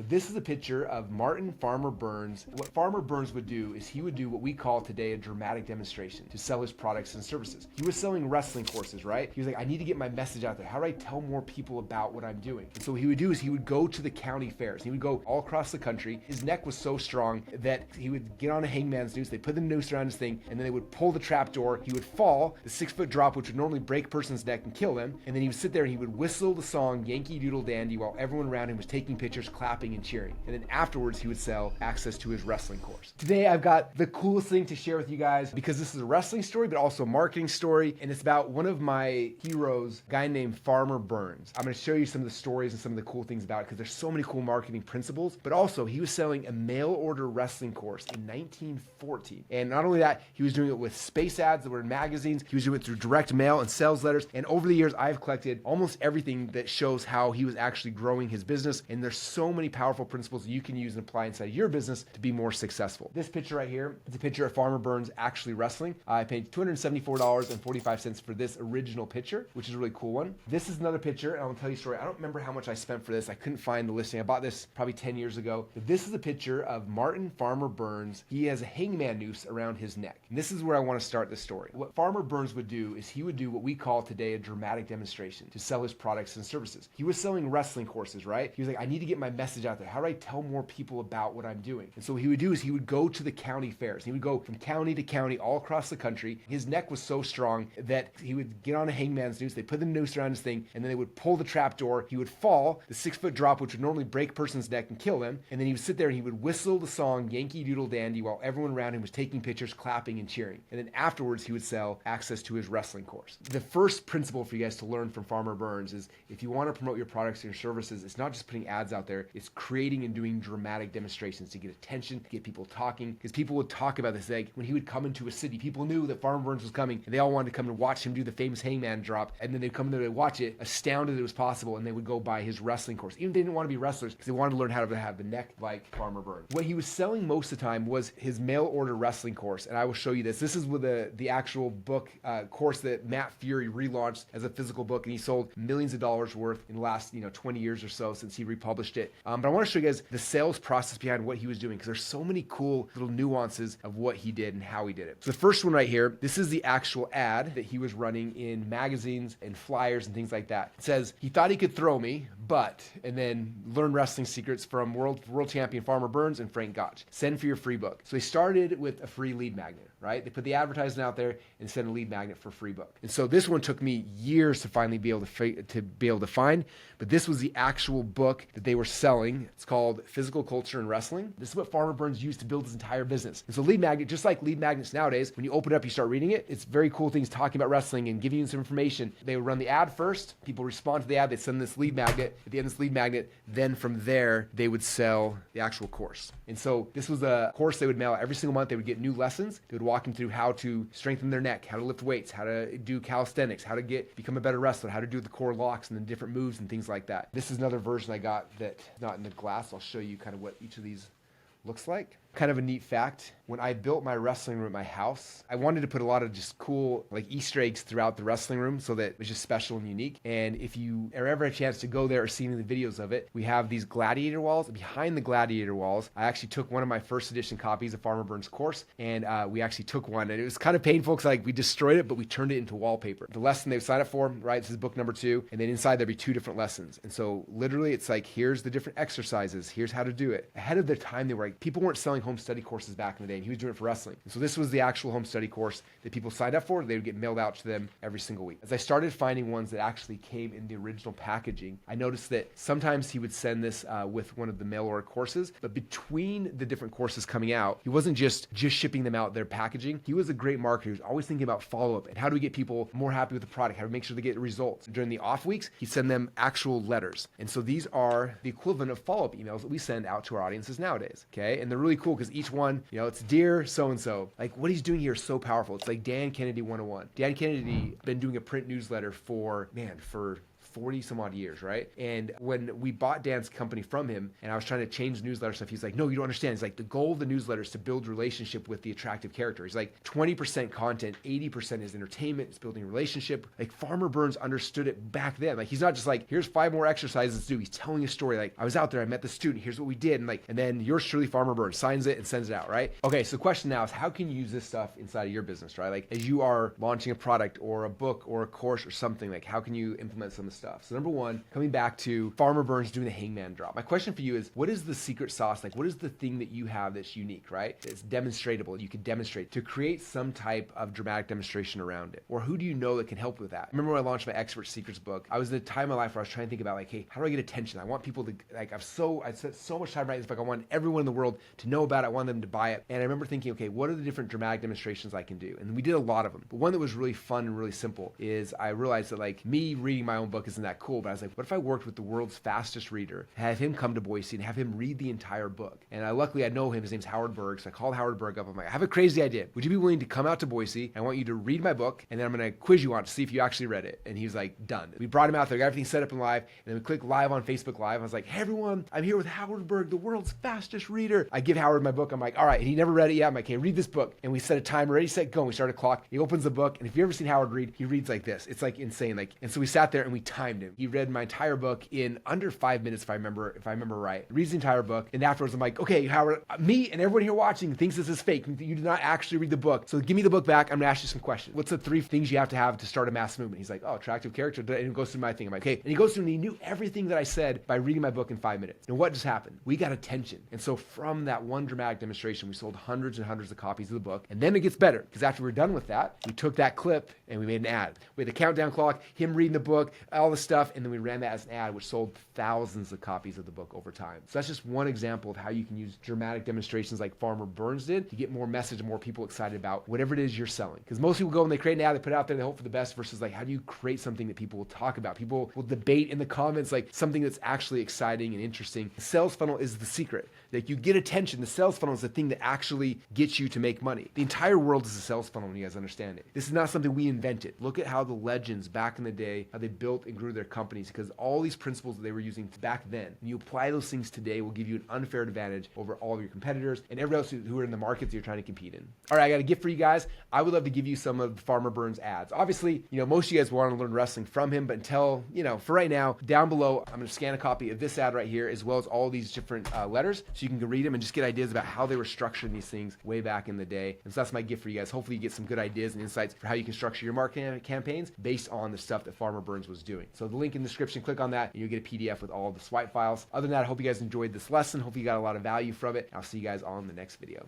This is a picture of Martin Farmer Burns. What Farmer Burns would do is he would do what we call today a dramatic demonstration to sell his products and services. He was selling wrestling courses, right? He was like, I need to get my message out there. How do I tell more people about what I'm doing? And so what he would do is he would go to the county fairs. He would go all across the country. His neck was so strong that he would get on a Hangman's noose. They put the noose around his thing, and then they would pull the trap door. He would fall, the 6-foot drop, which would normally break a person's neck and kill them. And then he would sit there and he would whistle the song Yankee Doodle Dandy while everyone around him was taking pictures, clapping, and cheering. And then afterwards, he would sell access to his wrestling course. Today, I've got the coolest thing to share with you guys because this is a wrestling story, but also a marketing story. And it's about one of my heroes, a guy named Farmer Burns. I'm going to show you some of the stories and some of the cool things about it because there's so many cool marketing principles. But also, he was selling a mail order wrestling course in 1914. And not only that, he was doing it with space ads that were in magazines. He was doing it through direct mail and sales letters. And over the years, I've collected almost everything that shows how he was actually growing his business. And there's so many powerful principles that you can use and apply inside your business to be more successful. This picture right here is a picture of Farmer Burns actually wrestling. I paid $274.45 for this original picture, which is a really cool one. This is another picture, and I'll tell you a story. I don't remember how much I spent for this. I couldn't find the listing. I bought this probably 10 years ago. But this is a picture of Martin Farmer Burns. He has a hangman noose around his neck. And this is where I want to start the story. What Farmer Burns would do is he would do what we call today a dramatic demonstration to sell his products and services. He was selling wrestling courses, right? He was like, I need to get my message out there. How do I tell more people about what I'm doing? And so what he would do is he would go to the county fairs. He would go from county to county all across the country. His neck was so strong that he would get on a Hangman's noose. They put the noose around his thing, and then they would pull the trap door. He would fall, the 6-foot drop, which would normally break a person's neck and kill them. And then he would sit there and he would whistle the song Yankee Doodle Dandy while everyone around him was taking pictures, clapping, and cheering. And then afterwards, he would sell access to his wrestling course. The first principle for you guys to learn from Farmer Burns is if you want to promote your products and your services, it's not just putting ads out there, it's creating and doing dramatic demonstrations to get attention, to get people talking, because people would talk about this. Like when he would come into a city, people knew that Farmer Burns was coming, and they all wanted to come and watch him do the famous Hangman drop, and then they'd come there to watch it, astounded that it was possible, and they would go buy his wrestling course. Even if they didn't want to be wrestlers, because they wanted to learn how to have the neck like Farmer Burns. What he was selling most of the time was his mail order wrestling course, and I will show you this. This is with the actual book course that Matt Fury relaunched as a physical book, and he sold millions of dollars worth in the last 20 years or so since he republished it. But I want to show you guys the sales process behind what he was doing because there's so many cool little nuances of what he did and how he did it. So the first one right here, this is the actual ad that he was running in magazines and flyers and things like that. It says, he thought he could throw me, but, and then learn wrestling secrets from world champion Farmer Burns and Frank Gotch. Send for your free book. So they started with a free lead magnet, right? They put the advertisement out there and sent a lead magnet for a free book. And so this one took me years to finally be able to find, but this was the actual book that they were selling. It's called Physical Culture in Wrestling. This is what Farmer Burns used to build his entire business. And so lead magnet, just like lead magnets nowadays, when you open it up, you start reading it. It's very cool things talking about wrestling and giving you some information. They would run the ad first. People respond to the ad. They send this lead magnet. At the end of this lead magnet, then from there, they would sell the actual course. And so this was a course they would mail out every single month. They would get new lessons. They would walk them through how to strengthen their neck, how to lift weights, how to do calisthenics, how to become a better wrestler, how to do the core locks and the different moves and things like that. This is another version I got that's not in the glass. I'll show you kind of what each of these looks like. Kind of a neat fact, when I built my wrestling room at my house, I wanted to put a lot of just cool like Easter eggs throughout the wrestling room so that it was just special and unique. And if you are ever a chance to go there or see any of the videos of it, we have these gladiator walls. Behind the gladiator walls, I actually took one of my first edition copies of Farmer Burns' course, and we actually took one, and it was kind of painful because we destroyed it, but we turned it into wallpaper. The lesson they would sign up for, right, this is book number 2, and then inside there'd be 2 different lessons. And so literally it's like, here's the different exercises, here's how to do it. Ahead of their time, they were like, people weren't selling home study courses back in the day, and he was doing it for wrestling. And so this was the actual home study course that people signed up for. They would get mailed out to them every single week. As I started finding ones that actually came in the original packaging, I noticed that sometimes he would send this with one of the mail order courses, but between the different courses coming out, he wasn't just shipping them out their packaging. He was a great marketer. He was always thinking about follow-up and how do we get people more happy with the product, how do we make sure they get results. During the off weeks, he'd send them actual letters. And so these are the equivalent of follow-up emails that we send out to our audiences nowadays, okay? And they're really cool because each one, it's dear so-and-so. Like what he's doing here is so powerful. It's like Dan Kennedy 101. Dan Kennedy been doing a print newsletter for 40 some odd years, right? And when we bought Dan's company from him and I was trying to change newsletter stuff, he's like, no, you don't understand. He's like, the goal of the newsletter is to build relationship with the attractive character. He's like, 20% content, 80% is entertainment, it's building a relationship. Like Farmer Burns understood it back then. Like he's not just like, here's 5 more exercises to do. He's telling a story. Like I was out there, I met the student, here's what we did. And then yours truly, Farmer Burns, signs it and sends it out, right? Okay, so the question now is how can you use this stuff inside of your business, right? Like as you are launching a product or a book or a course or something, like how can you implement some of the stuff? So number one, coming back to Farmer Burns doing the Hangman drop. My question for you is, what is the secret sauce? Like what is the thing that you have that's unique, right? It's demonstratable. You can demonstrate to create some type of dramatic demonstration around it. Or who do you know that can help with that? Remember when I launched my Expert Secrets book, I was in a time in my life where I was trying to think about like, hey, how do I get attention? I want people to, like, I spent so much time writing this book. I want everyone in the world to know about it. I want them to buy it. And I remember thinking, okay, what are the different dramatic demonstrations I can do? And we did a lot of them. But one that was really fun and really simple is I realized that like me reading my own book isn't that cool, but I was like, what if I worked with the world's fastest reader, have him come to Boise and have him read the entire book? And luckily I know him, his name's Howard Berg. So I called Howard Berg up. I'm like, I have a crazy idea. Would you be willing to come out to Boise? I want you to read my book and then I'm going to quiz you on it to see if you actually read it. And he was like, done. We brought him out there, got everything set up and live, and then we clicked live on Facebook Live. I was like, hey everyone, I'm here with Howard Berg, the world's fastest reader. I give Howard my book. I'm like, all right, and he never read it yet. I'm like, hey, read this book. And we set a timer, ready, set, go. And we start a clock. He opens the book. And if you've ever seen Howard read, he reads like this. It's like insane. Like, and so we sat there and we timed him. He read my entire book in under 5 minutes, if I remember right. Reads the entire book. And afterwards, I'm like, okay, Howard, me and everyone here watching thinks this is fake. You did not actually read the book. So give me the book back. I'm going to ask you some questions. What's the 3 things you have to start a mass movement? He's like, oh, attractive character. And he goes through my thing. I'm like, okay. And he goes through and he knew everything that I said by reading my book in 5 minutes. And what just happened? We got attention. And so from that one dramatic demonstration, we sold hundreds and hundreds of copies of the book. And then it gets better because after we were done with that, we took that clip and we made an ad. We had the countdown clock, him reading the book, all the stuff. And then we ran that as an ad, which sold thousands of copies of the book over time. So that's just one example of how you can use dramatic demonstrations like Farmer Burns did to get more message and more people excited about whatever it is you're selling. Because most people go and they create an ad, they put it out there, they hope for the best versus like, how do you create something that people will talk about? People will debate in the comments, like something that's actually exciting and interesting. The sales funnel is the secret. Like you get attention. The sales funnel is the thing that actually gets you to make money. The entire world is a sales funnel when you guys understand it. This is not something we invented. Look at how the legends back in the day, how they built and grew their companies, because all these principles that they were using back then, and you apply those things today, will give you an unfair advantage over all of your competitors and everybody else who are in the markets you're trying to compete in. All right, I got a gift for you guys. I would love to give you some of Farmer Burns ads. Obviously, most of you guys want to learn wrestling from him, but until, for right now, down below, I'm going to scan a copy of this ad right here, as well as all these different letters, so you can go read them and just get ideas about how they were structuring these things way back in the day. And so that's my gift for you guys. Hopefully you get some good ideas and insights for how you can structure your marketing campaigns based on the stuff that Farmer Burns was doing. So the link in the description, click on that and you'll get a PDF with all the swipe files. Other than that, I hope you guys enjoyed this lesson. Hope you got a lot of value from it. I'll see you guys on the next video.